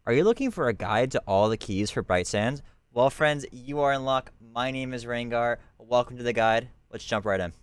Are you looking for a guide to all the keys for Bright Sands? Well, friends, you are in luck. My name is Rengawr. Welcome to the guide. Let's jump right in.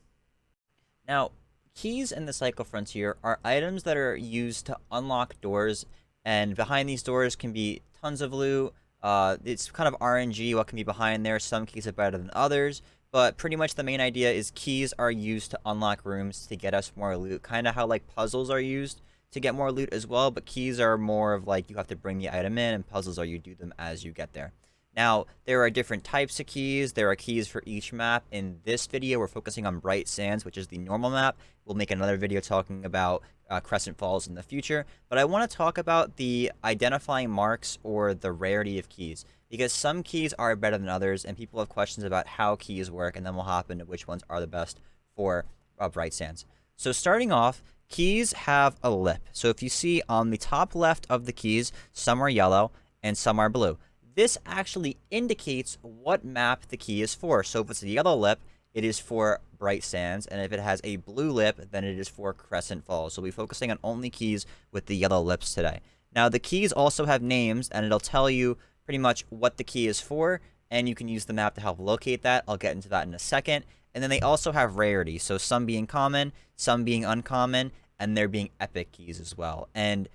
Now, keys in the Cycle Frontier are items that are used to unlock doors, and behind these doors can be tons of loot. It's kind of RNG what can be behind there. Some keys are better than others, but pretty much the main idea is keys are used to unlock rooms to get us more loot, kind of how like puzzles are used to get more loot as well, but keys are more of like you have to bring the item in, and puzzles are you do them as you get there. Now, there are different types of keys. There are keys for each map. In this video, we're focusing on Bright Sands, which is the normal map. We'll make another video talking about Crescent Falls in the future. But I want to talk about the identifying marks or the rarity of keys, because some keys are better than others, and people have questions about how keys work, and then we'll hop into which ones are the best for Bright Sands. So starting off, keys have a lip. So if you see on the top left of the keys, some are yellow and some are blue. This actually indicates what map the key is for. So if it's a yellow lip, it is for Bright Sands, and if it has a blue lip, then it is for Crescent Falls. So we'll be focusing on only keys with the yellow lips today. Now, the keys also have names, and it'll tell you pretty much what the key is for, and you can use the map to help locate that. I'll get into that in a second. And then they also have rarity, so some being common, some being uncommon, and there being epic keys as well. And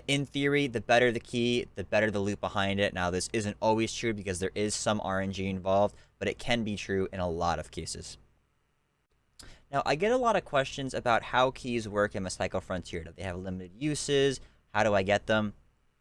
in theory, the better the key, the better the loot behind it. Now, this isn't always true because there is some RNG involved, but it can be true in a lot of cases. Now, I get a lot of questions about how keys work in Cycle Frontier. Do they have limited uses? How do I get them?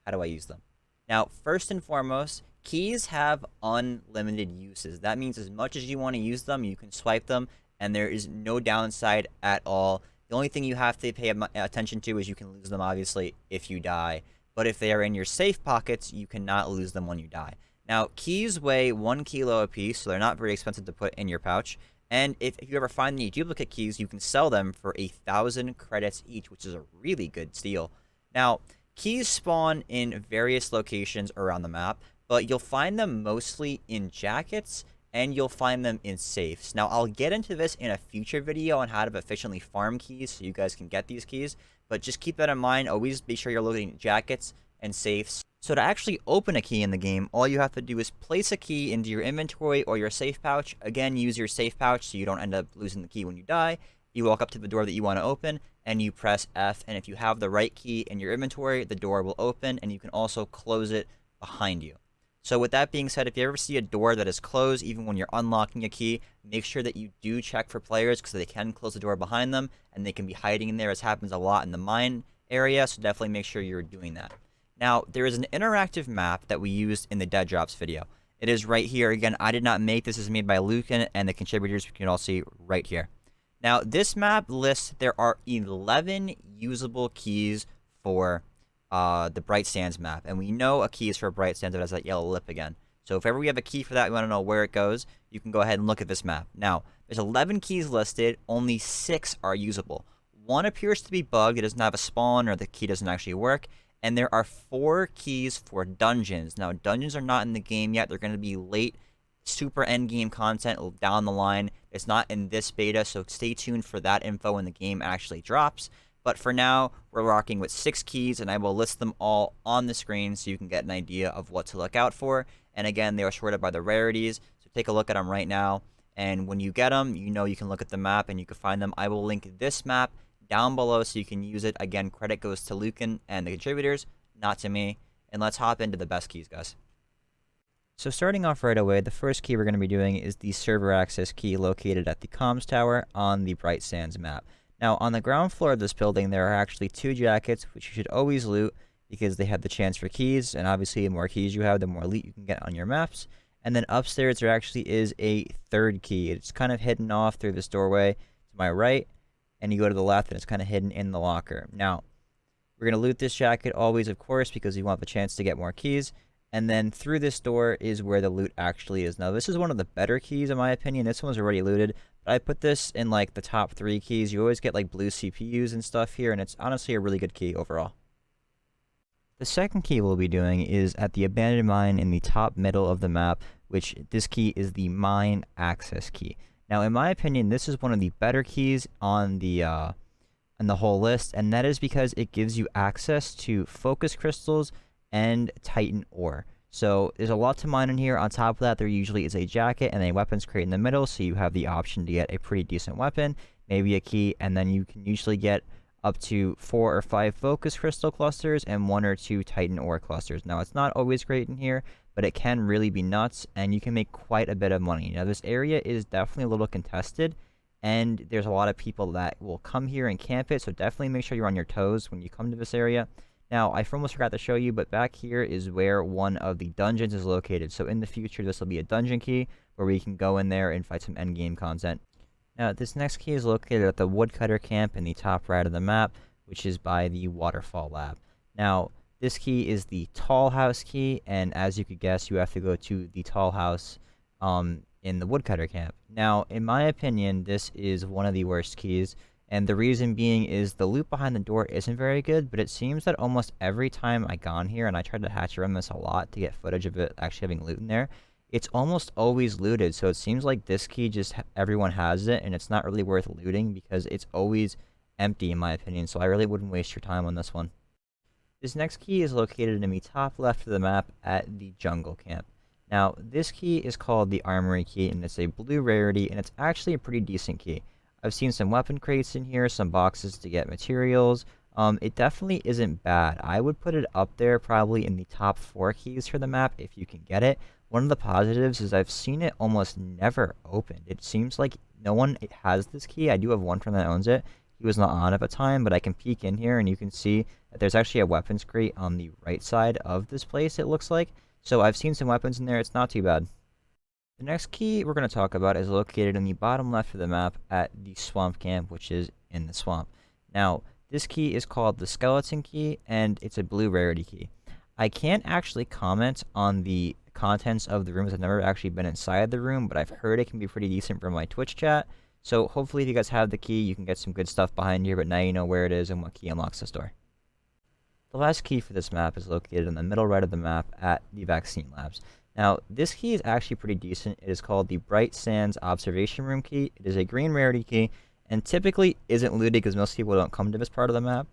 How do I use them? Now, first and foremost, keys have unlimited uses. That means as much as you want to use them, you can swipe them, and there is no downside at all. The only thing you have to pay attention to is you can lose them, obviously, if you die. But if they are in your safe pockets, you cannot lose them when you die. Now, keys weigh 1 kilo apiece, so they're not very expensive to put in your pouch. And if you ever find any duplicate keys, you can sell them for 1,000 credits each, which is a really good steal. Now, keys spawn in various locations around the map, but you'll find them mostly in jackets, and you'll find them in safes. Now, I'll get into this in a future video on how to efficiently farm keys so you guys can get these keys, but just keep that in mind. Always be sure you're looking at jackets and safes. So to actually open a key in the game, all you have to do is place a key into your inventory or your safe pouch. Again, use your safe pouch so you don't end up losing the key when you die. You walk up to the door that you want to open, and you press F, and if you have the right key in your inventory, the door will open, and you can also close it behind you. So with that being said, if you ever see a door that is closed, even when you're unlocking a key, make sure that you do check for players because they can close the door behind them and they can be hiding in there, as happens a lot in the mine area, so definitely make sure you're doing that. Now, there is an interactive map that we used in the Dead Drops video. It is right here. Again, I did not make this. This is made by Luken and the contributors you can all see right here. Now, this map lists there are 11 usable keys for the Bright Sands map, and we know a key is for Bright Sands that has that yellow lip again. So if ever we have a key for that, we want to know where it goes, you can go ahead and look at this map. Now, there's 11 keys listed, only 6 are usable. One appears to be bugged, it doesn't have a spawn, or the key doesn't actually work, and there are 4 keys for dungeons. Now, dungeons are not in the game yet, they're going to be late, super endgame content down the line. It's not in this beta, so stay tuned for that info when the game actually drops. But for now, we're rocking with 6 keys, and I will list them all on the screen so you can get an idea of what to look out for. And again, they are sorted by the rarities, so take a look at them right now. And when you get them, you know you can look at the map and you can find them. I will link this map down below so you can use it. Again, credit goes to Luken and the contributors, not to me. And let's hop into the best keys, guys. So starting off right away, the first key we're going to be doing is the server access key located at the comms tower on the Bright Sands map. Now, on the ground floor of this building, there are actually 2 jackets, which you should always loot because they have the chance for keys, and obviously the more keys you have, the more loot you can get on your maps. And then upstairs, there actually is a 3rd key. It's kind of hidden off through this doorway to my right, and you go to the left, and it's kind of hidden in the locker. Now, we're going to loot this jacket always, of course, because you want the chance to get more keys. And then through this door is where the loot actually is. Now, this is one of the better keys, in my opinion. This one's already looted. But I put this in, like, the top 3 keys. You always get, like, blue CPUs and stuff here, and it's honestly a really good key overall. The second key we'll be doing is at the abandoned mine in the top middle of the map, which this key is the mine access key. Now, in my opinion, this is one of the better keys on the whole list, and that is because it gives you access to focus crystals and Titan ore. So there's a lot to mine in here. On top of that, there usually is a jacket and a weapons crate in the middle, so you have the option to get a pretty decent weapon, maybe a key, and then you can usually get up to 4 or 5 focus crystal clusters and 1 or 2 Titan ore clusters. Now, it's not always great in here, but it can really be nuts, and you can make quite a bit of money. Now, this area is definitely a little contested, and there's a lot of people that will come here and camp it, so definitely make sure you're on your toes when you come to this area. Now, I almost forgot to show you, but back here is where one of the dungeons is located. So in the future, this will be a dungeon key where we can go in there and fight some endgame content. Now, this next key is located at the woodcutter camp in the top right of the map, which is by the waterfall lab. Now, this key is the tall house key, and as you could guess, you have to go to the tall house in the woodcutter camp. Now, in my opinion, this is one of the worst keys. And the reason being is the loot behind the door isn't very good, but it seems that almost every time I gone here, and I tried to hatch around this a lot to get footage of it actually having loot in there, it's almost always looted. So it seems like this key just everyone has it, and it's not really worth looting because it's always empty in my opinion. So I really wouldn't waste your time on this one. This next key is located in the top left of the map at the jungle camp. Now, this key is called the Armory Key, and it's a blue rarity, and it's actually a pretty decent key. I've seen some weapon crates in here, some boxes to get materials. It definitely isn't bad. I would put it up there probably in the top 4 keys for the map if you can get it. One of the positives is I've seen it almost never opened. It seems like no one has this key. I do have one friend that owns it. He was not on at the time, but I can peek in here and you can see that there's actually a weapons crate on the right side of this place, it looks like. So I've seen some weapons in there. It's not too bad. The next key we're going to talk about is located in the bottom left of the map at the swamp camp, which is in the swamp. Now, this key is called the skeleton key, and it's a blue rarity key. I can't actually comment on the contents of the rooms. I've never actually been inside the room, but I've heard it can be pretty decent from my Twitch chat. So hopefully if you guys have the key, you can get some good stuff behind here, but now you know where it is and what key unlocks this door. The last key for this map is located in the middle right of the map at the vaccine labs. Now, this key is actually pretty decent. It is called the Bright Sands Observation Room Key. It is a green rarity key, and typically isn't looted because most people don't come to this part of the map.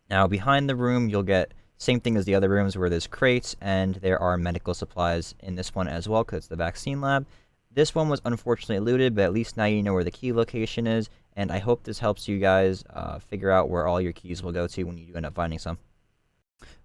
Now, behind the room, you'll get same thing as the other rooms where there's crates, and there are medical supplies in this one as well because it's the vaccine lab. This one was unfortunately looted, but at least now you know where the key location is, and I hope this helps you guys figure out where all your keys will go to when you do end up finding some.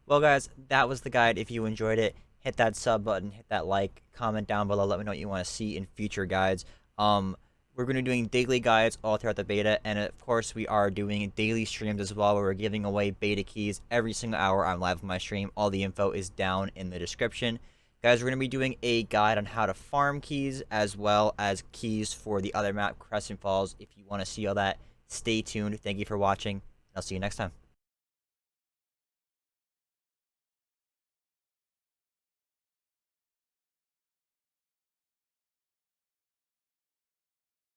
Well, guys, that was the guide. If you enjoyed it, hit that sub button, hit that like, comment down below, let me know what you want to see in future guides. We're going to be doing daily guides all throughout the beta, and of course we are doing daily streams as well, where we're giving away beta keys every single hour I'm live on my stream. All the info is down in the description. Guys, we're going to be doing a guide on how to farm keys, as well as keys for the other map, Crescent Falls. If you want to see all that, stay tuned. Thank you for watching, and I'll see you next time.